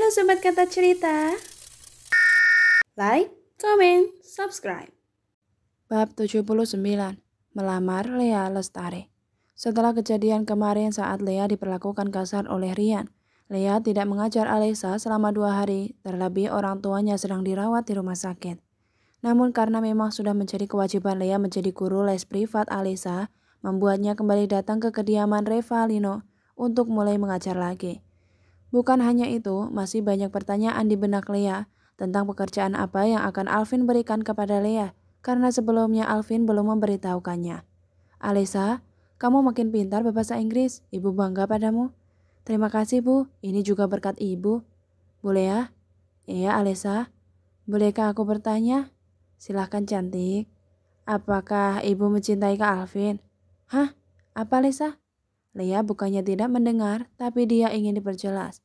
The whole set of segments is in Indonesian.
Sobat Kata Cerita, like, comment, subscribe. Bab 79. Melamar Lea Lestari. Setelah kejadian kemarin saat Lea diperlakukan kasar oleh Rian, Lea tidak mengajar Alisa selama 2 hari, terlebih orang tuanya sedang dirawat di rumah sakit. Namun karena memang sudah menjadi kewajiban Lea menjadi guru les privat Alisa, membuatnya kembali datang ke kediaman Revalino untuk mulai mengajar lagi. Bukan hanya itu, masih banyak pertanyaan di benak Lea tentang pekerjaan apa yang akan Alvin berikan kepada Lea, karena sebelumnya Alvin belum memberitahukannya. "Alisa, kamu makin pintar berbahasa Inggris, ibu bangga padamu." "Terima kasih bu, ini juga berkat ibu." "Bu Lea?" "Iya Alisa, bolehkah aku bertanya?" "Silahkan cantik." "Apakah ibu mencintai Kak Alvin?" "Hah? Apa Alisa?" Lea bukannya tidak mendengar, tapi dia ingin diperjelas.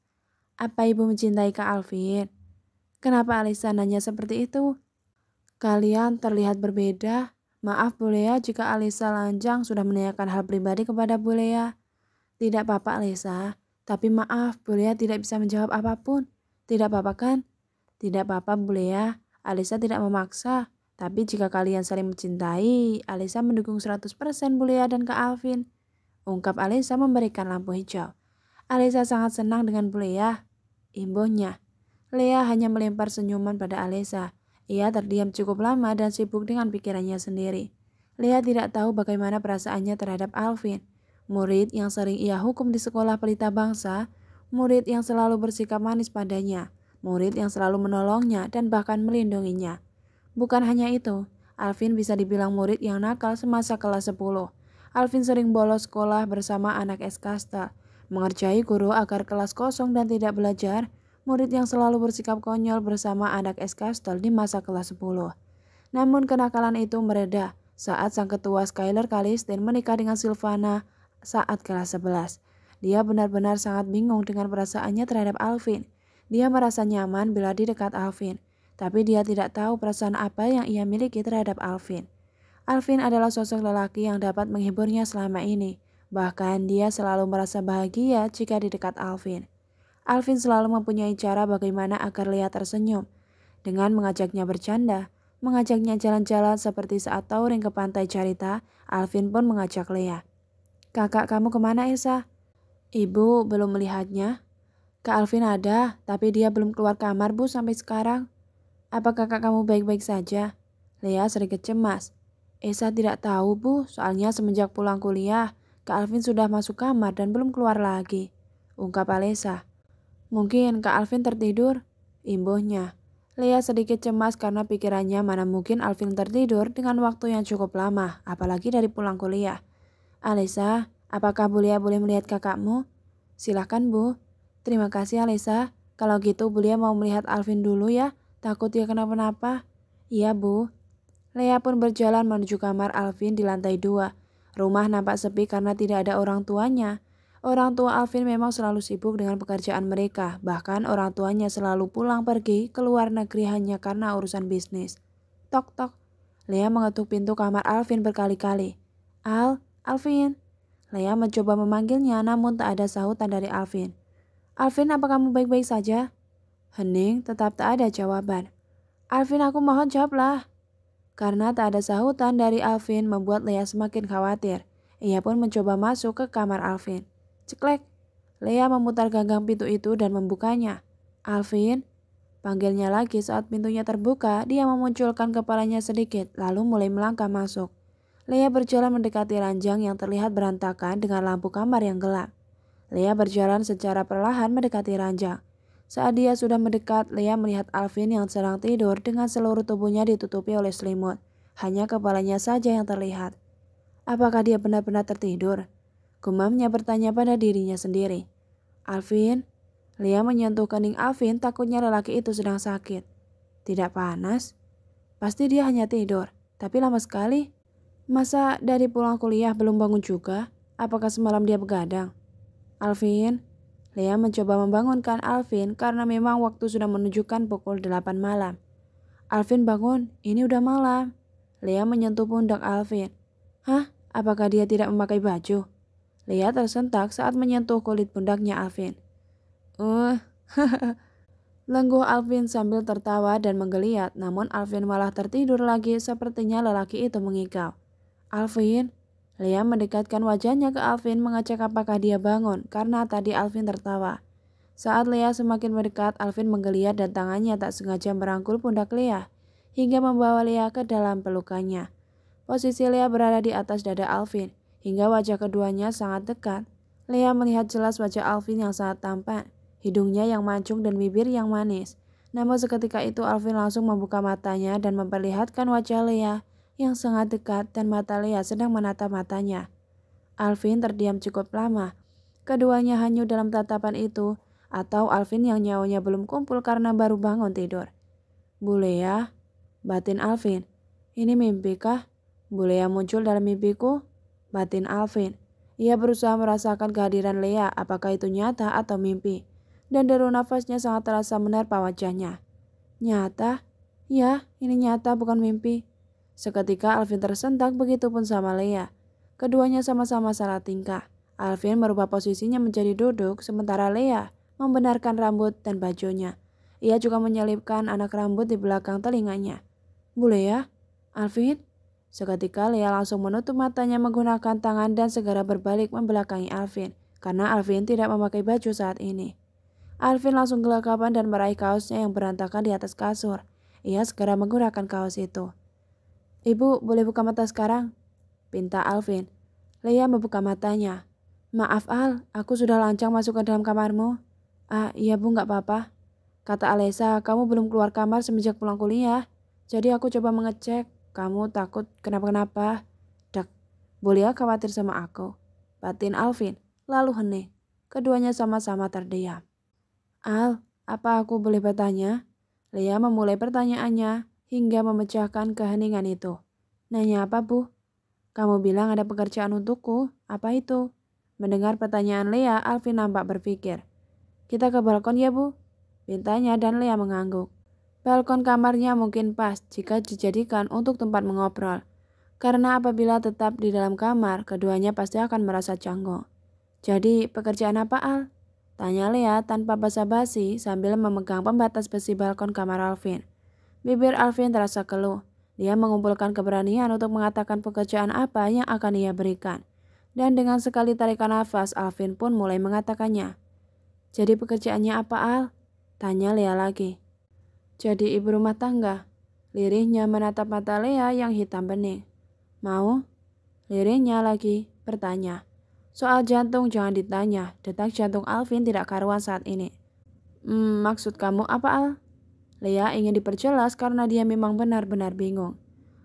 "Apa ibu mencintai Kak Alvin?" "Kenapa Alisa nanya seperti itu?" "Kalian terlihat berbeda. Maaf Bu Lea jika Alisa Lanjang sudah menanyakan hal pribadi kepada Bu Lea." "Tidak apa-apa Alisa, tapi maaf Bu Lea tidak bisa menjawab apapun." "Tidak apa-apa kan?" "Tidak apa-apa Bu Lea, Alisa tidak memaksa. Tapi jika kalian saling mencintai, Alisa mendukung 100% Bu Lea dan Kak Alvin." Ungkap Alisa memberikan lampu hijau. Alisa sangat senang dengan Bu Lea, imbuhnya. Lea hanya melempar senyuman pada Alisa. Ia terdiam cukup lama dan sibuk dengan pikirannya sendiri. Lea tidak tahu bagaimana perasaannya terhadap Alvin, murid yang sering ia hukum di sekolah pelita bangsa, murid yang selalu bersikap manis padanya, murid yang selalu menolongnya dan bahkan melindunginya. Bukan hanya itu, Alvin bisa dibilang murid yang nakal semasa kelas 10. Alvin sering bolos sekolah bersama anak eskasta, mengerjai guru agar kelas kosong dan tidak belajar, murid yang selalu bersikap konyol bersama anak eskastel di masa kelas 10. Namun kenakalan itu mereda saat sang ketua Skyler Kalisten menikah dengan Silvana saat kelas 11. Dia benar-benar sangat bingung dengan perasaannya terhadap Alvin. Dia merasa nyaman bila di dekat Alvin, tapi dia tidak tahu perasaan apa yang ia miliki terhadap Alvin. Alvin adalah sosok lelaki yang dapat menghiburnya selama ini. Bahkan dia selalu merasa bahagia jika di dekat Alvin. Alvin selalu mempunyai cara bagaimana agar Lea tersenyum. Dengan mengajaknya bercanda, mengajaknya jalan-jalan seperti saat touring ke pantai Carita, Alvin pun mengajak Lea. "Kakak kamu kemana Elsa?" "Ibu belum melihatnya." "Kak Alvin ada, tapi dia belum keluar kamar bu sampai sekarang." "Apa kakak kamu baik-baik saja?" Lea sedikit cemas. "Esa tidak tahu bu, soalnya semenjak pulang kuliah, Kak Alvin sudah masuk kamar dan belum keluar lagi," ungkap Alesa. "Mungkin Kak Alvin tertidur," imbuhnya. Lea sedikit cemas karena pikirannya mana mungkin Alvin tertidur dengan waktu yang cukup lama, apalagi dari pulang kuliah. "Alesa, apakah Bu Lea boleh melihat kakakmu?" "Silahkan Bu." "Terima kasih Alesa, kalau gitu Bu Lea mau melihat Alvin dulu ya, takut dia kenapa-napa." "Iya Bu." Lea pun berjalan menuju kamar Alvin di lantai 2. Rumah nampak sepi karena tidak ada orang tuanya. Orang tua Alvin memang selalu sibuk dengan pekerjaan mereka, bahkan orang tuanya selalu pulang pergi ke luar negeri hanya karena urusan bisnis. Tok tok. Lea mengetuk pintu kamar Alvin berkali-kali. Alvin." Lea mencoba memanggilnya namun tak ada sahutan dari Alvin. "Alvin, apa kamu baik-baik saja?" Hening, tetap tak ada jawaban. "Alvin, aku mohon jawablah." Karena tak ada sahutan dari Alvin membuat Lea semakin khawatir. Ia pun mencoba masuk ke kamar Alvin. Ceklek. Lea memutar gagang pintu itu dan membukanya. "Alvin?" Panggilnya lagi saat pintunya terbuka, dia memunculkan kepalanya sedikit, lalu mulai melangkah masuk. Lea berjalan mendekati ranjang yang terlihat berantakan dengan lampu kamar yang gelap. Lea berjalan secara perlahan mendekati ranjang. Saat dia sudah mendekat, Lea melihat Alvin yang sedang tidur dengan seluruh tubuhnya ditutupi oleh selimut. Hanya kepalanya saja yang terlihat. Apakah dia benar-benar tertidur? Gumamnya bertanya pada dirinya sendiri. "Alvin?" Lea menyentuh kening Alvin, takutnya lelaki itu sedang sakit. Tidak panas? Pasti dia hanya tidur, tapi lama sekali. Masa dari pulang kuliah belum bangun juga? Apakah semalam dia begadang? "Alvin?" Lea mencoba membangunkan Alvin karena memang waktu sudah menunjukkan pukul 8 malam. "Alvin bangun, ini udah malam." Lea menyentuh pundak Alvin. "Hah? Apakah dia tidak memakai baju?" Lea tersentak saat menyentuh kulit pundaknya Alvin. Lengguh Alvin sambil tertawa dan menggeliat, namun Alvin malah tertidur lagi sepertinya lelaki itu mengigau. Alvin, Lea mendekatkan wajahnya ke Alvin mengecek apakah dia bangun karena tadi Alvin tertawa. Saat Lea semakin mendekat, Alvin menggeliat dan tangannya tak sengaja merangkul pundak Lea hingga membawa Lea ke dalam pelukannya. Posisi Lea berada di atas dada Alvin hingga wajah keduanya sangat dekat. Lea melihat jelas wajah Alvin yang sangat tampan, hidungnya yang mancung dan bibir yang manis. Namun seketika itu Alvin langsung membuka matanya dan memperlihatkan wajah Lea yang sangat dekat dan mata Lea sedang menatap matanya. Alvin terdiam cukup lama. Keduanya hanyut dalam tatapan itu, atau Alvin yang nyawanya belum kumpul karena baru bangun tidur. Bu Lea, batin Alvin. Ini mimpi kah? Bu Lea muncul dalam mimpiku? Batin Alvin. Ia berusaha merasakan kehadiran Lea, apakah itu nyata atau mimpi. Dan deru nafasnya sangat terasa menerpa wajahnya. Nyata? Ya, ini nyata bukan mimpi. Seketika Alvin tersentak, begitupun sama Lea. Keduanya sama-sama salah tingkah. Alvin merubah posisinya menjadi duduk, sementara Lea membenarkan rambut dan bajunya. Ia juga menyelipkan anak rambut di belakang telinganya. Bu Lea? Alvin? Seketika Lea langsung menutup matanya menggunakan tangan dan segera berbalik membelakangi Alvin, karena Alvin tidak memakai baju saat ini. Alvin langsung gelagapan dan meraih kaosnya yang berantakan di atas kasur. Ia segera menggunakan kaos itu. Ibu, boleh buka mata sekarang? Pinta Alvin. Lea membuka matanya. Maaf Al, aku sudah lancang masuk ke dalam kamarmu. Ah, iya Bu, gak apa-apa. Kata Alesa, kamu belum keluar kamar semenjak pulang kuliah. Jadi aku coba mengecek. Kamu takut kenapa-kenapa? Dak, Bu Lea khawatir sama aku. Batin Alvin, lalu hening. Keduanya sama-sama terdiam. Al, apa aku boleh bertanya? Lea memulai pertanyaannya hingga memecahkan keheningan itu. Nanya apa Bu? Kamu bilang ada pekerjaan untukku, apa itu? Mendengar pertanyaan Lea, Alvin nampak berpikir. Kita ke balkon ya Bu? Pintanya dan Lea mengangguk. Balkon kamarnya mungkin pas jika dijadikan untuk tempat mengobrol. Karena apabila tetap di dalam kamar, keduanya pasti akan merasa canggung. Jadi pekerjaan apa Al? Tanya Lea tanpa basa-basi sambil memegang pembatas besi balkon kamar Alvin. Bibir Alvin terasa keluh. Dia mengumpulkan keberanian untuk mengatakan pekerjaan apa yang akan ia berikan. Dan dengan sekali tarikan nafas, Alvin pun mulai mengatakannya. Jadi pekerjaannya apa Al? Tanya Lea lagi. Jadi ibu rumah tangga. Lirihnya menatap mata Lea yang hitam bening. Mau? Lirihnya lagi bertanya. Soal jantung jangan ditanya. Detak jantung Alvin tidak karuan saat ini. Maksud kamu apa Al? Lea ingin diperjelas karena dia memang benar-benar bingung.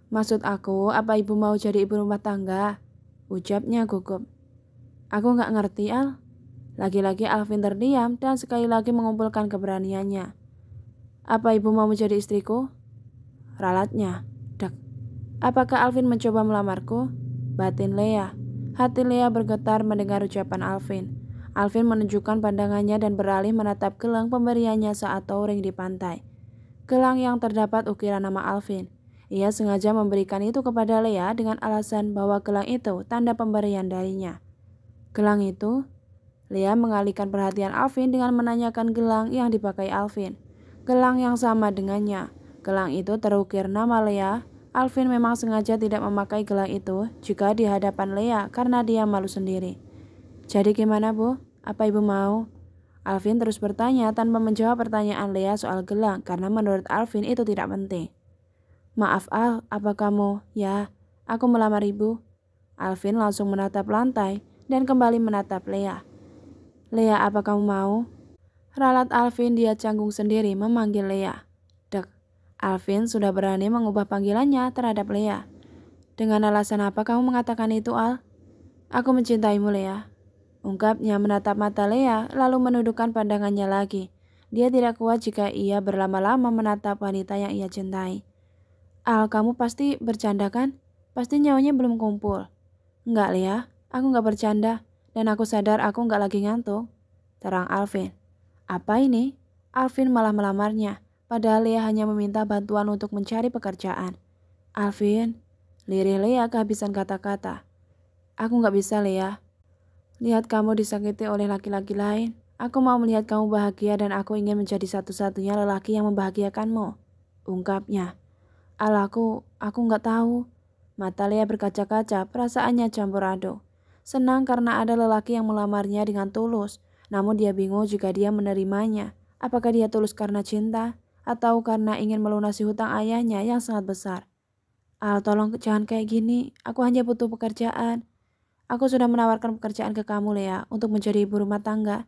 Maksud aku, apa ibu mau jadi ibu rumah tangga? Ucapnya gugup. Aku gak ngerti Al. Lagi-lagi Alvin terdiam dan sekali lagi mengumpulkan keberaniannya. Apa ibu mau menjadi istriku? Ralatnya. Dak. Apakah Alvin mencoba melamarku? Batin Lea. Hati Lea bergetar mendengar ucapan Alvin. Alvin menunjukkan pandangannya dan beralih menatap gelang pemberiannya saat touring di pantai. Gelang yang terdapat ukiran nama Alvin. Ia sengaja memberikan itu kepada Lea dengan alasan bahwa gelang itu tanda pemberian darinya. Gelang itu? Lea mengalihkan perhatian Alvin dengan menanyakan gelang yang dipakai Alvin. Gelang yang sama dengannya. Gelang itu terukir nama Lea. Alvin memang sengaja tidak memakai gelang itu jika di hadapan Lea karena dia malu sendiri. Jadi gimana Bu? Apa ibu mau? Alvin terus bertanya tanpa menjawab pertanyaan Lea soal gelang karena menurut Alvin itu tidak penting. Maaf Al, apa kamu? Ya, aku melamar ibu. Alvin langsung menatap lantai dan kembali menatap Lea. Lea, apa kamu mau? Ralat Alvin dia canggung sendiri memanggil Lea. Dek, Alvin sudah berani mengubah panggilannya terhadap Lea. Dengan alasan apa kamu mengatakan itu Al? Aku mencintaimu Lea. Ungkapnya menatap mata Lea lalu menundukkan pandangannya lagi. Dia tidak kuat jika ia berlama-lama menatap wanita yang ia cintai. Al, kamu pasti bercanda kan? Pasti nyawanya belum kumpul. Enggak Lea, aku enggak bercanda. Dan aku sadar aku enggak lagi ngantuk. Terang Alvin. Apa ini? Alvin malah melamarnya. Padahal Lea hanya meminta bantuan untuk mencari pekerjaan. Alvin, lirih Lea kehabisan kata-kata. Aku enggak bisa Lea. Lihat kamu disakiti oleh laki-laki lain. Aku mau melihat kamu bahagia dan aku ingin menjadi satu-satunya lelaki yang membahagiakanmu, ungkapnya. Aku nggak tahu. Mata Lea berkaca-kaca, perasaannya campur aduk. Senang karena ada lelaki yang melamarnya dengan tulus, namun dia bingung jika dia menerimanya. Apakah dia tulus karena cinta, atau karena ingin melunasi hutang ayahnya yang sangat besar? Tolong jangan kayak gini, aku hanya butuh pekerjaan. Aku sudah menawarkan pekerjaan ke kamu, Lea, untuk menjadi ibu rumah tangga.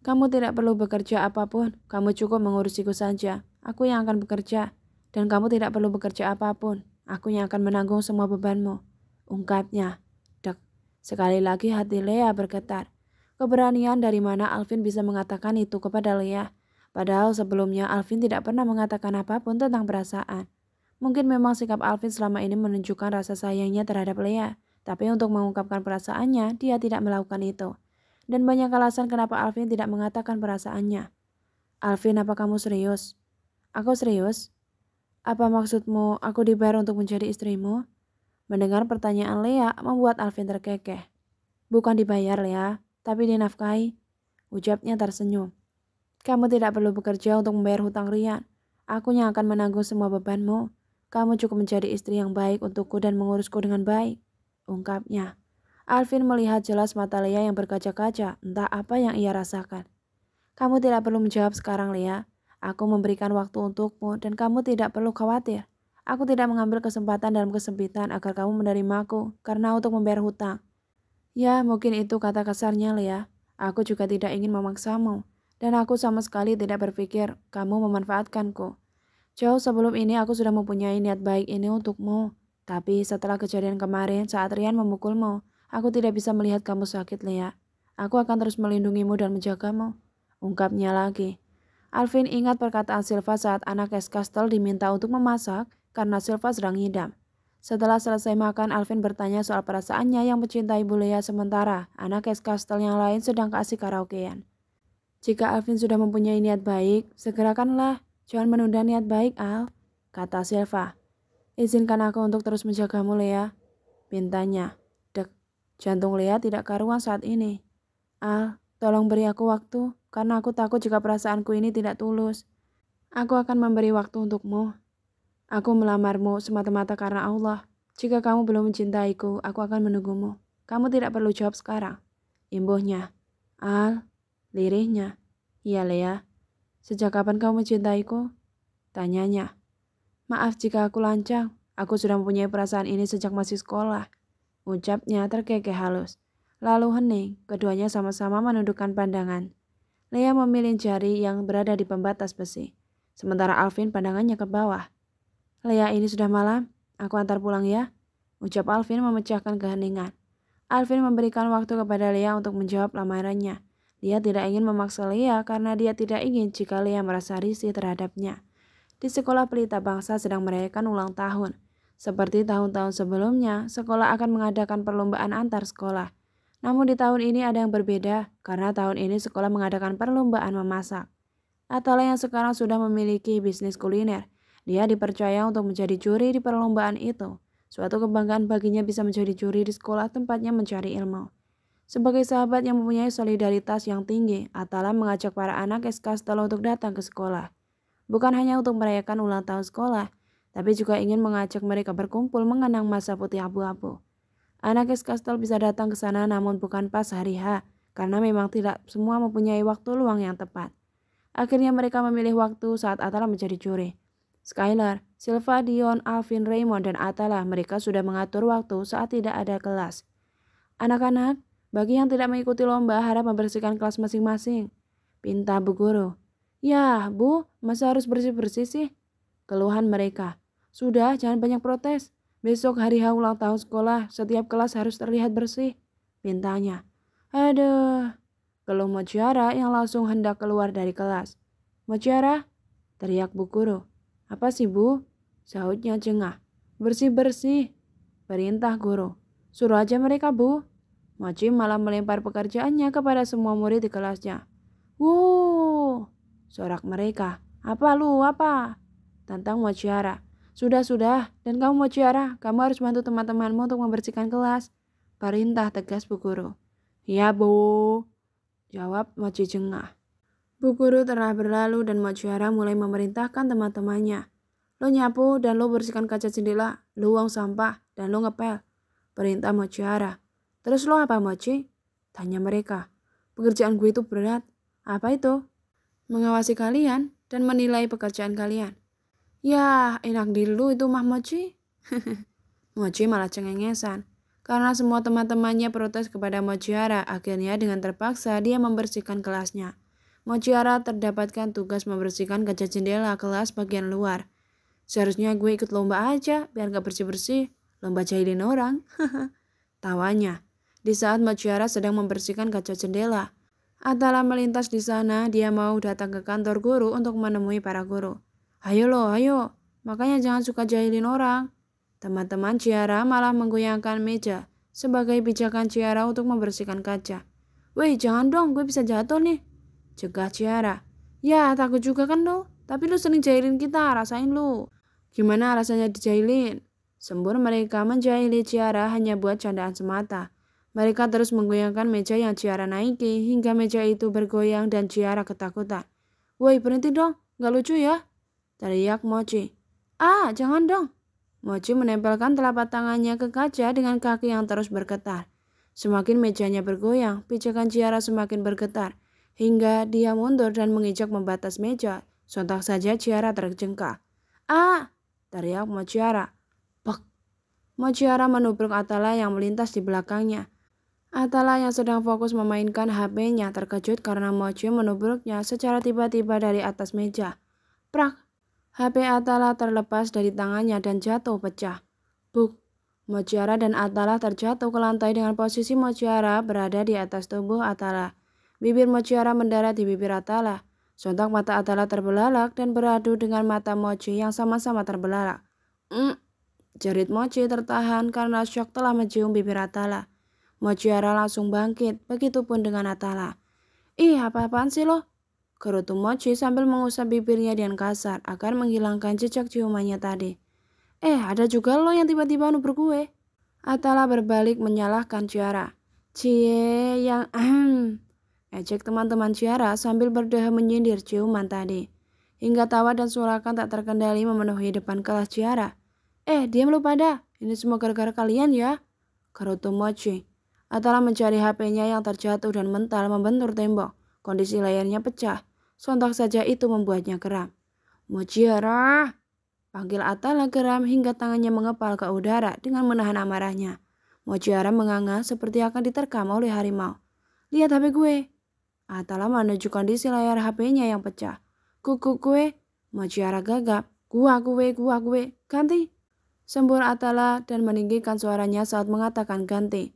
Kamu tidak perlu bekerja apapun, kamu cukup mengurusiku saja. Aku yang akan bekerja, dan kamu tidak perlu bekerja apapun. Aku yang akan menanggung semua bebanmu, ungkapnya. Dek, sekali lagi hati Lea bergetar. Keberanian dari mana Alvin bisa mengatakan itu kepada Lea? Padahal sebelumnya Alvin tidak pernah mengatakan apapun tentang perasaan. Mungkin memang sikap Alvin selama ini menunjukkan rasa sayangnya terhadap Lea, tapi untuk mengungkapkan perasaannya, dia tidak melakukan itu. Dan banyak alasan kenapa Alvin tidak mengatakan perasaannya. Alvin, apa kamu serius? Aku serius. Apa maksudmu aku dibayar untuk menjadi istrimu? Mendengar pertanyaan Lea membuat Alvin terkekeh. Bukan dibayar, Lea, tapi dinafkahi. Ucapnya tersenyum. Kamu tidak perlu bekerja untuk membayar hutang Rian. Aku yang akan menanggung semua bebanmu. Kamu cukup menjadi istri yang baik untukku dan mengurusku dengan baik, ungkapnya. Alvin melihat jelas mata Lea yang berkaca-kaca, entah apa yang ia rasakan. Kamu tidak perlu menjawab sekarang, Lea. Aku memberikan waktu untukmu dan kamu tidak perlu khawatir. Aku tidak mengambil kesempatan dalam kesempitan agar kamu menerimaku karena untuk membayar hutang. Ya, mungkin itu kata kasarnya, Lea. Aku juga tidak ingin memaksamu. Dan aku sama sekali tidak berpikir kamu memanfaatkanku. Jauh sebelum ini aku sudah mempunyai niat baik ini untukmu. Tapi setelah kejadian kemarin saat Rian memukulmu, aku tidak bisa melihat kamu sakit, Lea. Aku akan terus melindungimu dan menjagamu, ungkapnya lagi. Alvin ingat perkataan Silva saat anak Castle diminta untuk memasak karena Silva sedang ngidam. Setelah selesai makan, Alvin bertanya soal perasaannya yang mencintai Bu Lea sementara anak Castle yang lain sedang keasik karaokean. Jika Alvin sudah mempunyai niat baik, segerakanlah. Jangan menunda niat baik, Al, kata Silva. Izinkan aku untuk terus menjagamu, Lea, pintanya. Dek, jantung Lea tidak karuan saat ini. Al, tolong beri aku waktu, karena aku takut jika perasaanku ini tidak tulus. Aku akan memberi waktu untukmu. Aku melamarmu semata-mata karena Allah. Jika kamu belum mencintaiku, aku akan menunggumu. Kamu tidak perlu jawab sekarang, imbuhnya. Al, lirihnya. Iya, Lea. Sejak kapan kamu mencintaiku? Tanyanya. Maaf jika aku lancang, aku sudah mempunyai perasaan ini sejak masih sekolah. Ucapnya terkekeh halus. Lalu hening, keduanya sama-sama menundukkan pandangan. Lea memilih jari yang berada di pembatas besi. Sementara Alvin pandangannya ke bawah. Lea, ini sudah malam, aku antar pulang ya. Ucap Alvin memecahkan keheningan. Alvin memberikan waktu kepada Lea untuk menjawab lamarannya. Dia tidak ingin memaksa Lea karena dia tidak ingin jika Lea merasa risih terhadapnya. Di sekolah Pelita Bangsa sedang merayakan ulang tahun. Seperti tahun-tahun sebelumnya, sekolah akan mengadakan perlombaan antar sekolah. Namun di tahun ini ada yang berbeda, karena tahun ini sekolah mengadakan perlombaan memasak. Atala yang sekarang sudah memiliki bisnis kuliner, dia dipercaya untuk menjadi juri di perlombaan itu. Suatu kebanggaan baginya bisa menjadi juri di sekolah tempatnya mencari ilmu. Sebagai sahabat yang mempunyai solidaritas yang tinggi, Atala mengajak para anak Castle untuk datang ke sekolah. Bukan hanya untuk merayakan ulang tahun sekolah, tapi juga ingin mengajak mereka berkumpul mengenang masa putih abu-abu. Anak Castle bisa datang ke sana namun bukan pas hari H, karena memang tidak semua mempunyai waktu luang yang tepat. Akhirnya mereka memilih waktu saat Atala menjadi juri. Skylar, Silva, Dion, Alvin, Raymond, dan Atala mereka sudah mengatur waktu saat tidak ada kelas. Anak-anak, bagi yang tidak mengikuti lomba harap membersihkan kelas masing-masing, pinta Bu Guru. Ya, Bu, masa harus bersih-bersih sih? Keluhan mereka. Sudah, jangan banyak protes. Besok hari H ulang tahun sekolah, setiap kelas harus terlihat bersih, pintanya. Aduh, keluh Mutiara yang langsung hendak keluar dari kelas. Mutiara, teriak Bu Guru. Apa sih, Bu? Sahutnya jengah. Bersih-bersih, perintah guru. Suruh aja mereka, Bu. Mochi malah melempar pekerjaannya kepada semua murid di kelasnya. Wuh, sorak mereka. Apa lu, apa? Tantang Mutiara. Sudah, dan kamu Mutiara, kamu harus bantu teman-temanmu untuk membersihkan kelas. Perintah tegas Bu Guru. Iya, Bu, jawab Mochi jengah. Bu guru telah berlalu dan Mochiara mulai memerintahkan teman-temannya. Lo nyapu dan lo bersihkan kaca jendela, lo buang sampah dan lo ngepel. Perintah Mochiara. Terus lo apa Mochi? Tanya mereka. Pekerjaan gue itu berat. Apa itu? Mengawasi kalian dan menilai pekerjaan kalian. Ya, enak di lu itu mah Mochi. Mochi malah cengengesan. Karena semua teman-temannya protes kepada Mochiara, akhirnya dengan terpaksa dia membersihkan kelasnya. Mochiara terdapatkan tugas membersihkan kaca jendela kelas bagian luar. Seharusnya gue ikut lomba aja, biar gak bersih-bersih. Lomba jahilin orang. Tawanya. Di saat Mochiara sedang membersihkan kaca jendela, Atala melintas di sana. Dia mau datang ke kantor guru untuk menemui para guru. Ayo lo, ayo. Makanya jangan suka jahilin orang. Teman-teman Ciara malah menggoyangkan meja sebagai pijakan Ciara untuk membersihkan kaca. Weh, jangan dong, gue bisa jatuh nih. Cegah Ciara. Ya, takut juga kan lo. Tapi lu sering jahilin kita, rasain lu. Gimana rasanya dijahilin? Sembur mereka menjahili Ciara hanya buat candaan semata. Mereka terus menggoyangkan meja yang Ciara naiki hingga meja itu bergoyang dan Ciara ketakutan. Woi, berhenti dong, gak lucu ya? Teriak Mochi. Ah, jangan dong. Mochi menempelkan telapak tangannya ke kaca dengan kaki yang terus bergetar. Semakin mejanya bergoyang, pijakan Ciara semakin bergetar. Hingga dia mundur dan menginjak membatas meja. Sontak saja Ciara terjengkak. Ah! Teriak Mochiara. Pek! Mochiara menubruk Atala yang melintas di belakangnya. Atala yang sedang fokus memainkan HP-nya terkejut karena Mochi menubruknya secara tiba-tiba dari atas meja. Prak! HP Atala terlepas dari tangannya dan jatuh pecah. Buk! Mochiara dan Atala terjatuh ke lantai dengan posisi Mochiara berada di atas tubuh Atala. Bibir Mochiara mendarat di bibir Atala. Sontak mata Atala terbelalak dan beradu dengan mata Mochi yang sama-sama terbelalak. Jerit Mochi tertahan karena syok telah mencium bibir Atala. Mochiara langsung bangkit, begitupun dengan Atala. Ih, apa-apaan sih lo? Gerutu Mochi sambil mengusap bibirnya dengan kasar agar menghilangkan jejak ciumannya tadi. Ada juga lo yang tiba-tiba nubruk gue. Atala berbalik menyalahkan Ciara. Cie yang ejek teman-teman Ciara sambil berdeham menyindir ciuman tadi. Hingga tawa dan surakan tak terkendali memenuhi depan kelas Ciara. Diam lu pada, ini semua gara-gara kalian ya. Gerutu Mochi. Atala mencari HP-nya yang terjatuh dan mental membentur tembok. Kondisi layarnya pecah. Sontak saja itu membuatnya geram. Mochiara! Panggil Atala geram hingga tangannya mengepal ke udara dengan menahan amarahnya. Mochiara menganga seperti akan diterkam oleh harimau. Lihat HP gue. Atala menuju kondisi layar HP-nya yang pecah. Kuku gue. Mochiara gagap. Gua gue. Ganti. Sembur Atala dan meninggikan suaranya saat mengatakan ganti.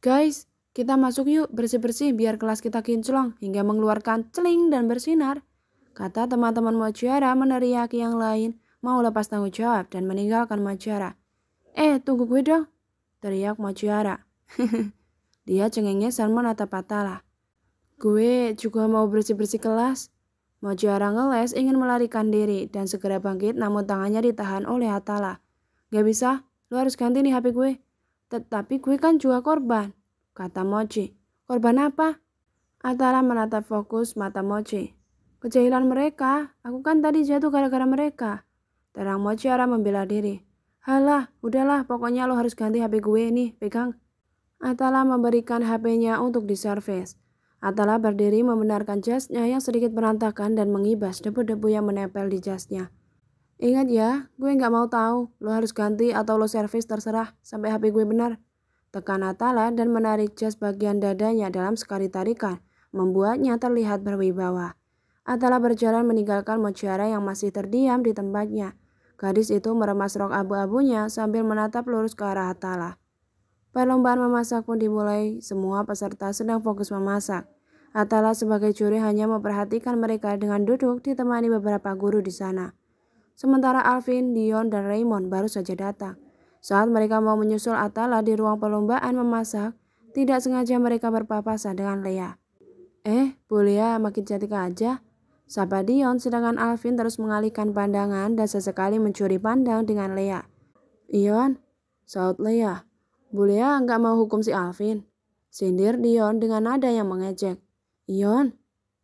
Guys, kita masuk yuk bersih-bersih biar kelas kita kinclong hingga mengeluarkan celing dan bersinar. Kata teman-teman Mochiara meneriaki yang lain mau lepas tanggung jawab dan meninggalkan Mochiara. Tunggu gue dong. Teriak Mochiara. Dia cengengesan menatap Atala. Gue juga mau bersih-bersih kelas. Mochiara ngeles ingin melarikan diri dan segera bangkit namun tangannya ditahan oleh Atala. Gak bisa, lo harus ganti nih HP gue. Tetapi gue kan juga korban, kata Mochi. Korban apa? Atala menatap fokus mata Mochi. Kejahilan mereka, aku kan tadi jatuh gara-gara mereka. Terang Mochiara membela diri. Halah, udahlah pokoknya lo harus ganti HP gue nih, pegang. Atala memberikan HP-nya untuk diservis. Atala berdiri membenarkan jasnya yang sedikit berantakan dan mengibas debu-debu yang menempel di jasnya. Ingat ya, gue gak mau tahu, lo harus ganti atau lo servis terserah sampai HP gue benar. Tekan Atala dan menarik jas bagian dadanya dalam sekali tarikan, membuatnya terlihat berwibawa. Atala berjalan meninggalkan Mochiara yang masih terdiam di tempatnya. Gadis itu meremas rok abu-abunya sambil menatap lurus ke arah Atala. Perlombaan memasak pun dimulai, semua peserta sedang fokus memasak. Atala sebagai juri hanya memperhatikan mereka dengan duduk ditemani beberapa guru di sana. Sementara Alvin, Dion, dan Raymond baru saja datang. Saat mereka mau menyusul Atala di ruang perlombaan memasak, tidak sengaja mereka berpapasan dengan Lea. Bu Lea makin cantik aja. Sapa Dion, sedangkan Alvin terus mengalihkan pandangan dan sesekali mencuri pandang dengan Lea. Ion, saut Lea. Bu Lea nggak mau hukum si Alvin. Sindir Dion dengan nada yang mengejek. Ion,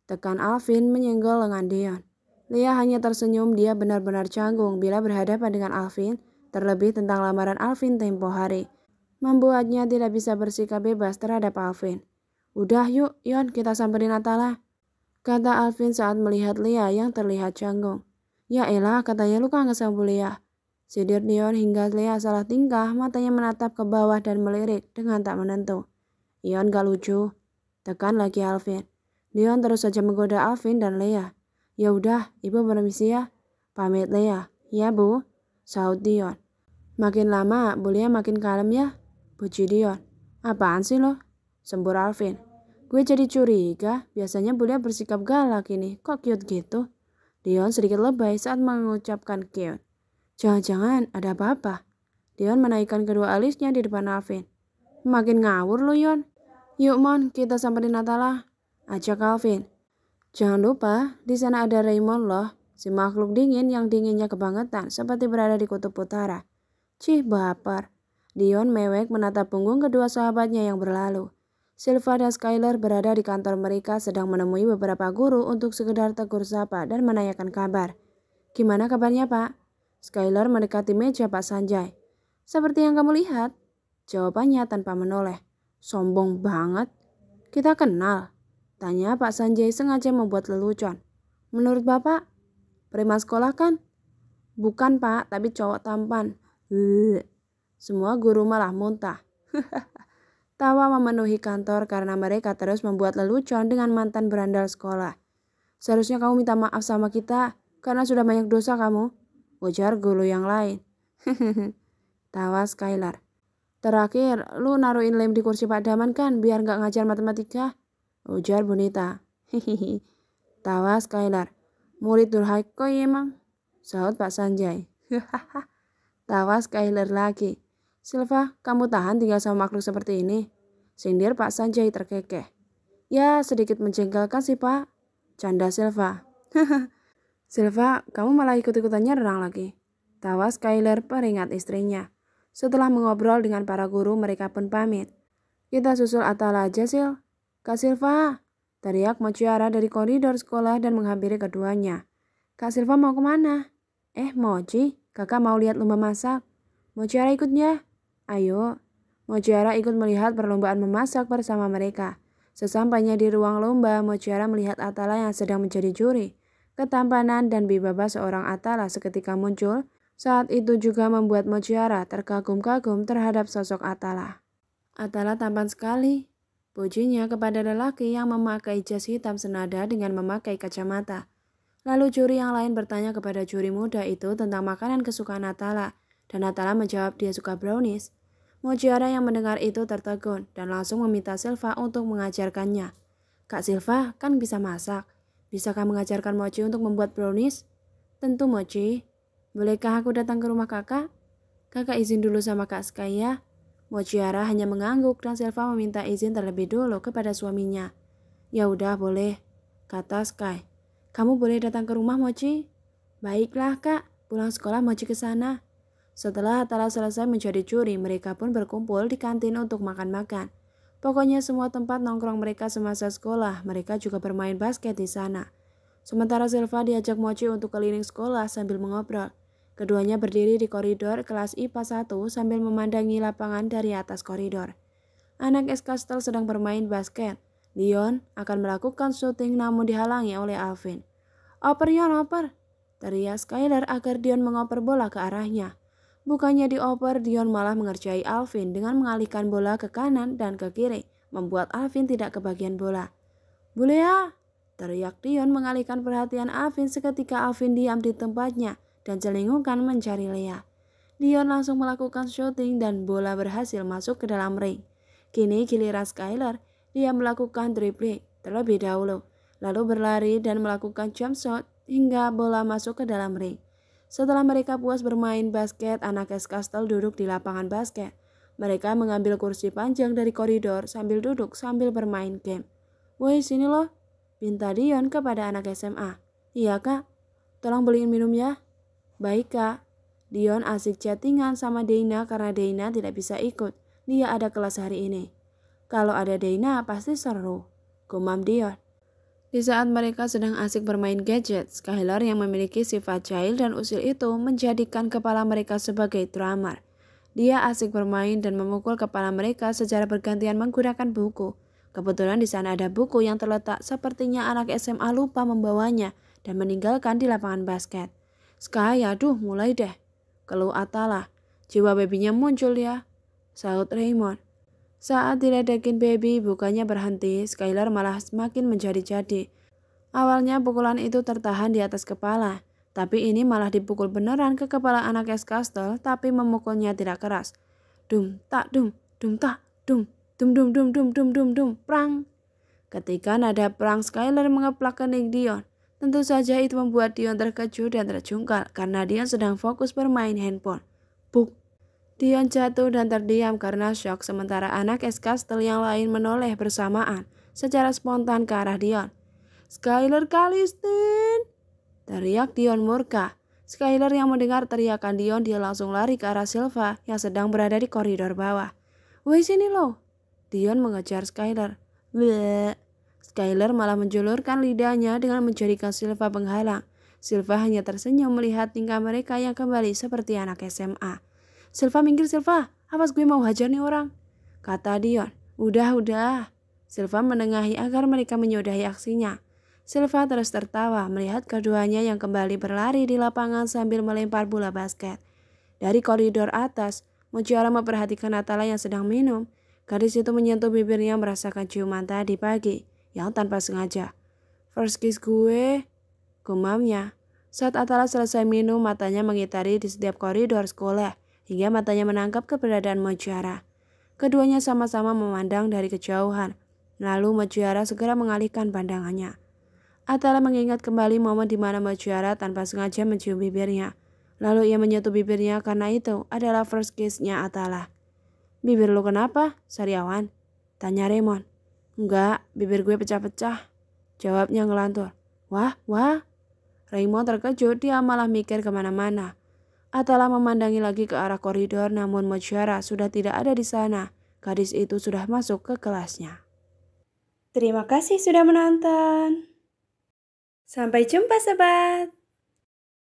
tekan Alvin menyenggol lengan Dion. Lea hanya tersenyum, dia benar-benar canggung bila berhadapan dengan Alvin, terlebih tentang lamaran Alvin tempo hari. Membuatnya tidak bisa bersikap bebas terhadap Alvin. Udah yuk, Ion, kita samperin Atala, kata Alvin saat melihat Lea yang terlihat canggung. Ya elah, katanya lu kangen sama Bu Lea, sindir Dion hingga Lea salah tingkah, matanya menatap ke bawah dan melirik dengan tak menentu. Ion gak lucu, tekan lagi Alvin. Dion terus saja menggoda Alvin dan Lea. Ya udah, ibu permisi ya, pamit Lea. Ya bu, saut Dion. Makin lama, Bu Lea makin kalem ya, puji Dion. Apaan sih lo? Sembur Alvin. Gue jadi curiga, biasanya Bu Lea bersikap galak ini, kok cute gitu? Dion sedikit lebay saat mengucapkan cute. Jangan-jangan ada apa-apa? Dion menaikkan kedua alisnya di depan Alvin. Makin ngawur lo, Yon. Yuk Mon, kita samperin Atala, ajak Alvin. Jangan lupa, di sana ada Raymond loh, si makhluk dingin yang dinginnya kebangetan seperti berada di kutub utara. Cih, baper. Dion mewek menatap punggung kedua sahabatnya yang berlalu. Silva dan Skylar berada di kantor mereka sedang menemui beberapa guru untuk sekedar tegur sapa dan menanyakan kabar. Gimana kabarnya Pak? Skylar mendekati meja Pak Sanjay. Seperti yang kamu lihat, jawabannya tanpa menoleh. Sombong banget. Kita kenal, tanya Pak Sanjay sengaja membuat lelucon. Menurut Bapak, prima sekolah kan? Bukan Pak, tapi cowok tampan. Semua guru malah muntah. Tawa memenuhi kantor karena mereka terus membuat lelucon dengan mantan berandal sekolah. Seharusnya kamu minta maaf sama kita karena sudah banyak dosa kamu, ujar guru yang lain. Tawa Skylar. Terakhir, lu naruhin lem di kursi Pak Daman kan biar gak ngajar matematika, ujar Bonita. Tawa Skylar. Murid durhaka emang, saut Pak Sanjay. Tawa Skylar lagi. Silva, kamu tahan tinggal sama makhluk seperti ini, sindir Pak Sanjay terkekeh. Ya, sedikit menjengkelkan sih Pak, canda Silva. Silva, kamu malah ikut-ikutan nyerang lagi, tawa Skylar peringat istrinya. Setelah mengobrol dengan para guru, mereka pun pamit. Kita susul Atala aja, Sil. Kak Silva, teriak Mochiara dari koridor sekolah dan menghampiri keduanya. Kak Silva mau kemana? Mochi, kakak mau lihat lomba masak. Mochiara ikutnya. Ayo. Mochiara ikut melihat perlombaan memasak bersama mereka. Sesampainya di ruang lomba, Mochiara melihat Atala yang sedang menjadi juri. Ketampanan dan wibawa seorang Atala seketika muncul. Saat itu juga membuat Mochiara terkagum-kagum terhadap sosok Atala. Atala tampan sekali, pujinya kepada lelaki yang memakai jas hitam senada dengan memakai kacamata. Lalu juri yang lain bertanya kepada juri muda itu tentang makanan kesukaan Atala, dan Atala menjawab dia suka brownies. Mochiara yang mendengar itu tertegun dan langsung meminta Silva untuk mengajarkannya. Kak Silva kan bisa masak, bisakah mengajarkan Mochi untuk membuat brownies? Tentu Mochi. Bolehkah aku datang ke rumah kakak? Kakak izin dulu sama Kak Sky ya. Mochiara hanya mengangguk dan Silva meminta izin terlebih dulu kepada suaminya. Ya udah boleh, kata Sky. Kamu boleh datang ke rumah Mochi? Baiklah kak, pulang sekolah Mochi ke sana. Setelah Atala selesai menjadi juri, mereka pun berkumpul di kantin untuk makan-makan. Pokoknya semua tempat nongkrong mereka semasa sekolah, mereka juga bermain basket di sana. Sementara Silva diajak Mochi untuk keliling sekolah sambil mengobrol. Keduanya berdiri di koridor kelas IPA 1 sambil memandangi lapangan dari atas koridor. Anak Escastle sedang bermain basket. Dion akan melakukan syuting namun dihalangi oleh Alvin. Oper Yon, oper! Teriak Skylar agar Dion mengoper bola ke arahnya. Bukannya dioper, Dion malah mengerjai Alvin dengan mengalihkan bola ke kanan dan ke kiri, membuat Alvin tidak kebagian bola. Bu Lea! Teriak Dion mengalihkan perhatian Alvin seketika Alvin diam di tempatnya dan celingukan mencari Lea. Dion langsung melakukan syuting dan bola berhasil masuk ke dalam ring. Kini giliran Skylar, dia melakukan dribbling terlebih dahulu, lalu berlari dan melakukan jump shot hingga bola masuk ke dalam ring. Setelah mereka puas bermain basket, anak Escastle duduk di lapangan basket. Mereka mengambil kursi panjang dari koridor sambil duduk sambil bermain game. Woi sini loh, pinta Dion kepada anak SMA. Iya kak, tolong beliin minum ya. Baik kak. Dion asik chattingan sama Deina karena Deina tidak bisa ikut. Dia ada kelas hari ini. Kalau ada Deina pasti seru, gumam Dion. Di saat mereka sedang asik bermain gadget, Skylar yang memiliki sifat jahil dan usil itu menjadikan kepala mereka sebagai drummer. Dia asik bermain dan memukul kepala mereka secara bergantian menggunakan buku. Kebetulan di sana ada buku yang terletak, sepertinya anak SMA lupa membawanya dan meninggalkan di lapangan basket. Sky, aduh mulai deh, keluh Atala. Jiwa babynya muncul ya, sahut Raymond. Saat diledekin baby bukannya berhenti, Skylar malah semakin menjadi-jadi. Awalnya pukulan itu tertahan di atas kepala, tapi ini malah dipukul beneran ke kepala anak Castle, tapi memukulnya tidak keras. Dum tak dum tak dum dum dum dum dum dum dum prang. Ketika nada perang Skylar mengeplak ke Nick Dion, tentu saja itu membuat Dion terkejut dan terjungkal karena Dion sedang fokus bermain handphone. Buk. Dion jatuh dan terdiam karena syok, sementara anak Castle yang lain menoleh bersamaan secara spontan ke arah Dion. Skylar Kalistin! Teriak Dion murka. Skylar yang mendengar teriakan Dion, dia langsung lari ke arah Silva yang sedang berada di koridor bawah. Woi sini lo! Dion mengejar Skylar. Bleh. Skylar malah menjulurkan lidahnya dengan menjadikan Silva penghalang. Silva hanya tersenyum melihat tingkah mereka yang kembali seperti anak SMA. Silva minggir Silva, awas gue mau hajar nih orang, kata Dion. Udah. Silva menengahi agar mereka menyudahi aksinya. Silva terus tertawa melihat keduanya yang kembali berlari di lapangan sambil melempar bola basket. Dari koridor atas, Mujiara memperhatikan Atala yang sedang minum. Gadis itu menyentuh bibirnya merasakan ciuman tadi pagi yang tanpa sengaja. First kiss gue, gumamnya. Saat Atala selesai minum, matanya mengitari di setiap koridor sekolah hingga matanya menangkap keberadaan Mujiara. Keduanya sama-sama memandang dari kejauhan. Lalu Mujiara segera mengalihkan pandangannya. Atala mengingat kembali momen di mana Mujiara tanpa sengaja mencium bibirnya. Lalu ia menyentuh bibirnya karena itu adalah first kiss-nya Atala. Bibir lu kenapa, Sariawan? Tanya Raymond. Enggak, bibir gue pecah-pecah, jawabnya ngelantur. Wah. Raymond terkejut, dia malah mikir kemana-mana. Atala memandangi lagi ke arah koridor, namun Mujiara sudah tidak ada di sana. Gadis itu sudah masuk ke kelasnya. Terima kasih sudah menonton. Sampai jumpa sobat.